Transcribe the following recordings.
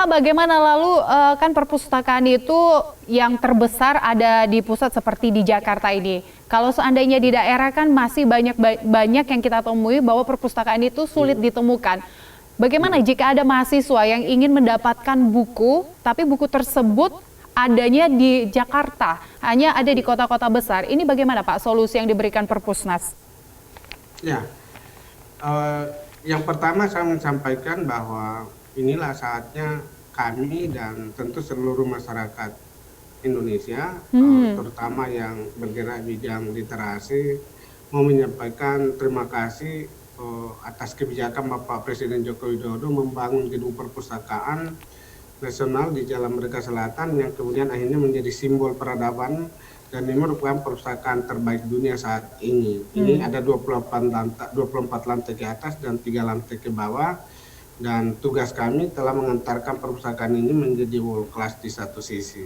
Pak, bagaimana lalu kan perpustakaan itu yang terbesar ada di pusat seperti di Jakarta ini. Kalau seandainya di daerah kan masih banyak yang kita temui bahwa perpustakaan itu sulit ditemukan. Bagaimana jika ada mahasiswa yang ingin mendapatkan buku, tapi buku tersebut adanya di Jakarta, hanya ada di kota-kota besar. Ini bagaimana Pak solusi yang diberikan Perpusnas? Ya, yang pertama saya menyampaikan bahwa inilah saatnya kami dan tentu seluruh masyarakat Indonesia, terutama yang bergerak di bidang literasi, mau menyampaikan terima kasih atas kebijakan Bapak Presiden Joko Widodo membangun gedung perpustakaan nasional di Jalan Merdeka Selatan yang kemudian akhirnya menjadi simbol peradaban dan ini merupakan perpustakaan terbaik dunia saat ini. Ini ada 24 lantai ke atas dan 3 lantai ke bawah dan tugas kami telah mengantarkan perpustakaan ini menjadi world class di satu sisi.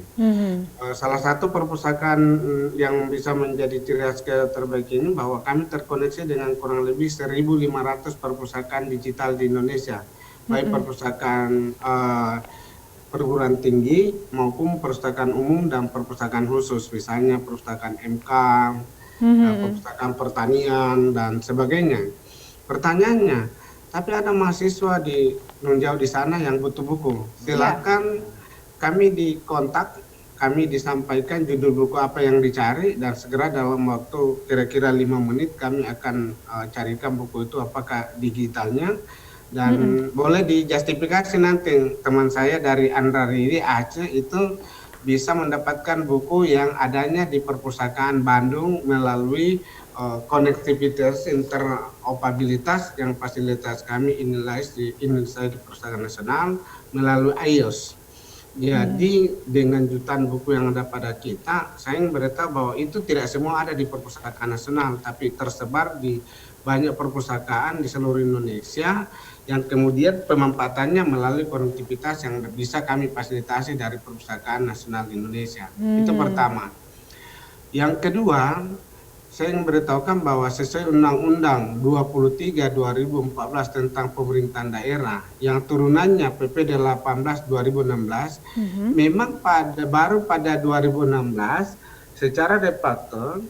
Salah satu perpustakaan yang bisa menjadi ciri khas terbaik ini bahwa kami terkoneksi dengan kurang lebih 1.500 perpustakaan digital di Indonesia, baik perpustakaan perguruan tinggi maupun perpustakaan umum dan perpustakaan khusus, misalnya perpustakaan MK, perpustakaan pertanian dan sebagainya. Pertanyaannya, tapi ada mahasiswa di non-jauh di sana yang butuh buku. Silakan kami dikontak, kami disampaikan judul buku apa yang dicari dan segera dalam waktu kira-kira 5 menit kami akan carikan buku itu apakah digitalnya. Dan boleh dijustifikasi nanti teman saya dari Andra Riri Aceh itu bisa mendapatkan buku yang adanya di perpustakaan Bandung melalui konektivitas interoperabilitas yang fasilitas kami di Perpustakaan Nasional melalui iOS. Jadi dengan jutaan buku yang ada pada kita, saya ingin beritahu bahwa itu tidak semua ada di Perpustakaan Nasional, tapi tersebar di banyak perpustakaan di seluruh Indonesia yang kemudian pemanfaatannya melalui konektivitas yang bisa kami fasilitasi dari Perpustakaan Nasional Indonesia. Itu pertama. Yang kedua, saya ingin beritahukan bahwa sesuai Undang-Undang 23 2014 tentang pemerintahan daerah yang turunannya PP 18 2016, memang baru pada 2016 secara de facto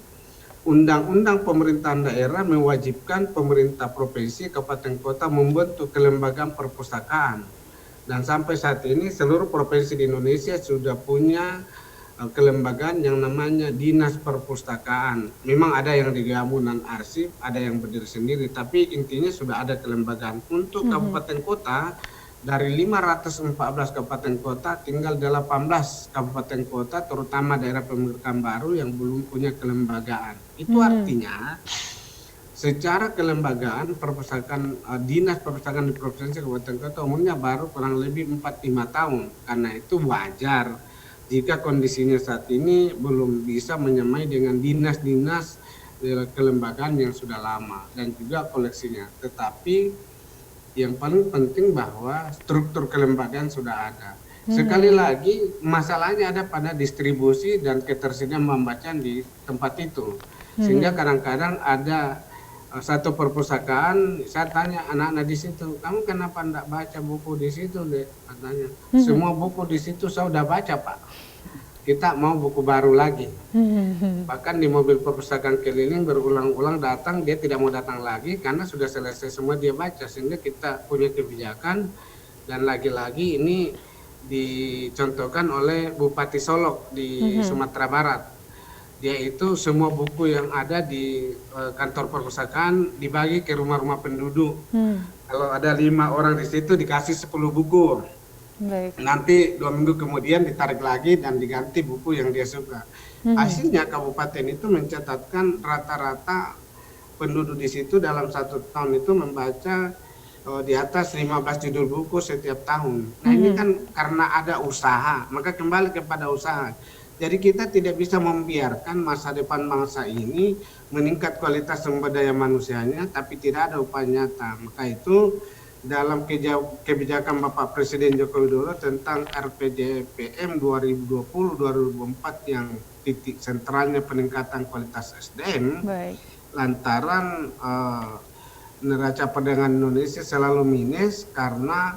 Undang-Undang Pemerintahan Daerah mewajibkan pemerintah provinsi, kabupaten, kota membentuk kelembagaan perpustakaan. Dan sampai saat ini seluruh provinsi di Indonesia sudah punya kelembagaan yang namanya Dinas Perpustakaan. Memang ada yang digabung dan arsip, ada yang berdiri sendiri, tapi intinya sudah ada kelembagaan. Untuk kabupaten kota, dari 514 kabupaten kota, tinggal 18 kabupaten kota, terutama daerah pemerintahan baru yang belum punya kelembagaan. Itu artinya secara kelembagaan perpustakaan dinas perpustakaan di provinsi kabupaten kota umumnya baru kurang lebih 4-5 tahun. Karena itu wajar jika kondisinya saat ini belum bisa menyamai dengan dinas-dinas kelembagaan yang sudah lama dan juga koleksinya. Tetapi yang paling penting bahwa struktur kelembagaan sudah ada. Sekali lagi masalahnya ada pada distribusi dan ketersediaan pembacaan di tempat itu. Sehingga kadang-kadang ada satu perpustakaan, saya tanya anak-anak di situ, kamu kenapa enggak baca buku di situ, Dek? Katanya, semua buku di situ saya udah baca, Pak. Kita mau buku baru lagi. Bahkan di mobil perpustakaan keliling berulang-ulang datang, dia tidak mau datang lagi karena sudah selesai semua dia baca. Sehingga kita punya kebijakan dan lagi-lagi ini dicontohkan oleh Bupati Solok di Sumatera Barat. Dia itu semua buku yang ada di kantor perpustakaan dibagi ke rumah-rumah penduduk. Kalau ada 5 orang di situ dikasih 10 buku. Baik. Nanti 2 minggu kemudian ditarik lagi dan diganti buku yang dia suka. Hasilnya kabupaten itu mencatatkan rata-rata penduduk di situ dalam 1 tahun itu membaca di atas 15 judul buku setiap tahun. Nah ini kan karena ada usaha, maka kembali kepada usaha. Jadi kita tidak bisa membiarkan masa depan bangsa ini meningkat kualitas sumber daya manusianya, tapi tidak ada upaya nyata. Maka itu dalam kebijakan Bapak Presiden Joko Widodo tentang RPJMD 2020-2024 yang titik sentralnya peningkatan kualitas SDM. Baik. Lantaran neraca perdagangan Indonesia selalu minus karena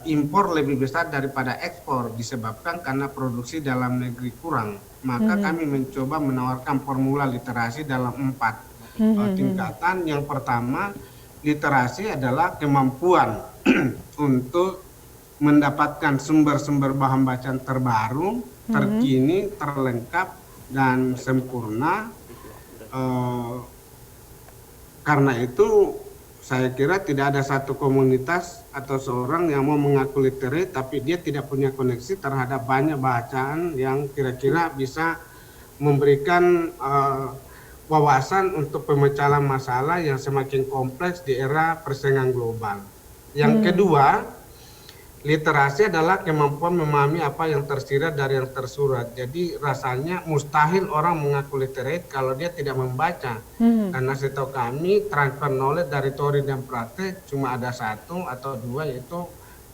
impor lebih besar daripada ekspor disebabkan karena produksi dalam negeri kurang. Maka kami mencoba menawarkan formula literasi dalam 4 tingkatan. Yang pertama, literasi adalah kemampuan untuk mendapatkan sumber-sumber bahan bacaan terbaru, terkini, terlengkap, dan sempurna. Karena itu saya kira tidak ada satu komunitas atau seorang yang mau mengaku literate tapi dia tidak punya koneksi terhadap banyak bacaan yang kira-kira bisa memberikan wawasan untuk pemecahan masalah yang semakin kompleks di era persaingan global. Yang kedua, literasi adalah kemampuan memahami apa yang tersirat dari yang tersurat. Jadi rasanya mustahil orang mengaku literate kalau dia tidak membaca. Karena setahu kami transfer knowledge dari teori dan praktek cuma ada 1 atau 2, yaitu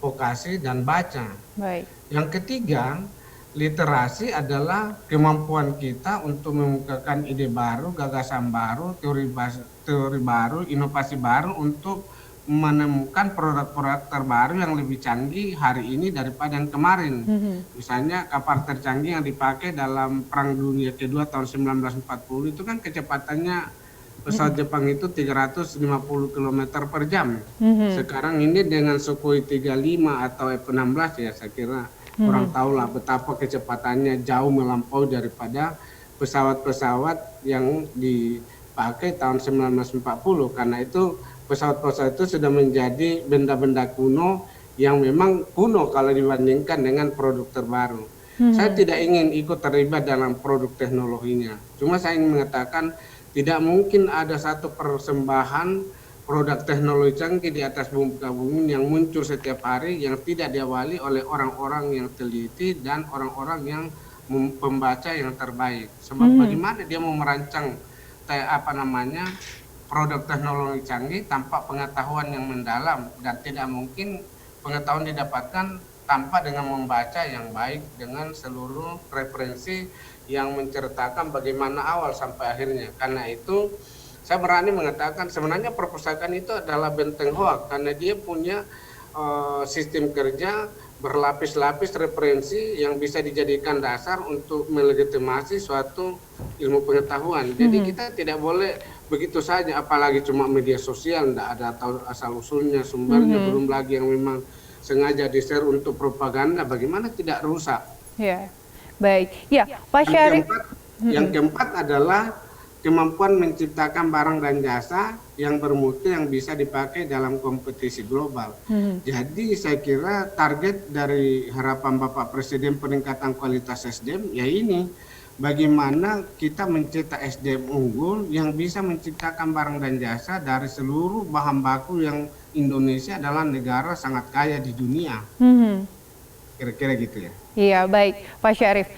vokasi dan baca. Baik. Yang ketiga, literasi adalah kemampuan kita untuk mengemukakan ide baru, gagasan baru, teori baru, inovasi baru untuk menemukan produk-produk terbaru yang lebih canggih hari ini daripada yang kemarin. Misalnya kapal tercanggih yang dipakai dalam Perang Dunia Kedua tahun 1940 itu kan kecepatannya pesawat Jepang itu 350 km per jam. Sekarang ini dengan Sukhoi 35 atau F-16 ya saya kira orang tahu lah betapa kecepatannya jauh melampaui daripada pesawat-pesawat yang dipakai tahun 1940. Karena itu pesawat-pesawat itu sudah menjadi benda-benda kuno yang memang kuno kalau dibandingkan dengan produk terbaru. Saya tidak ingin ikut terlibat dalam produk teknologinya. Cuma saya ingin mengatakan tidak mungkin ada satu persembahan produk teknologi canggih di atas bumi yang muncul setiap hari yang tidak diawali oleh orang-orang yang teliti dan orang-orang yang pembaca yang terbaik. Sebab bagaimana dia mau merancang produk teknologi canggih tanpa pengetahuan yang mendalam, dan tidak mungkin pengetahuan didapatkan tanpa dengan membaca yang baik dengan seluruh referensi yang menceritakan bagaimana awal sampai akhirnya. Karena itu saya berani mengatakan sebenarnya perpustakaan itu adalah benteng hoak karena dia punya sistem kerja berlapis-lapis referensi yang bisa dijadikan dasar untuk melegitimasi suatu ilmu pengetahuan. Jadi kita tidak boleh begitu saja, apalagi cuma media sosial, tidak ada tahu asal usulnya, sumbernya, belum lagi yang memang sengaja di-share untuk propaganda, bagaimana tidak rusak. Ya, baik. Ya, Pak Syarif. Yang keempat adalah kemampuan menciptakan barang dan jasa yang bermutu yang bisa dipakai dalam kompetisi global. Jadi saya kira target dari harapan Bapak Presiden peningkatan kualitas SDM ya ini, bagaimana kita mencetak SDM unggul yang bisa menciptakan barang dan jasa dari seluruh bahan baku yang Indonesia adalah negara sangat kaya di dunia. Kira-kira gitu ya. Iya, baik Pak Syarif.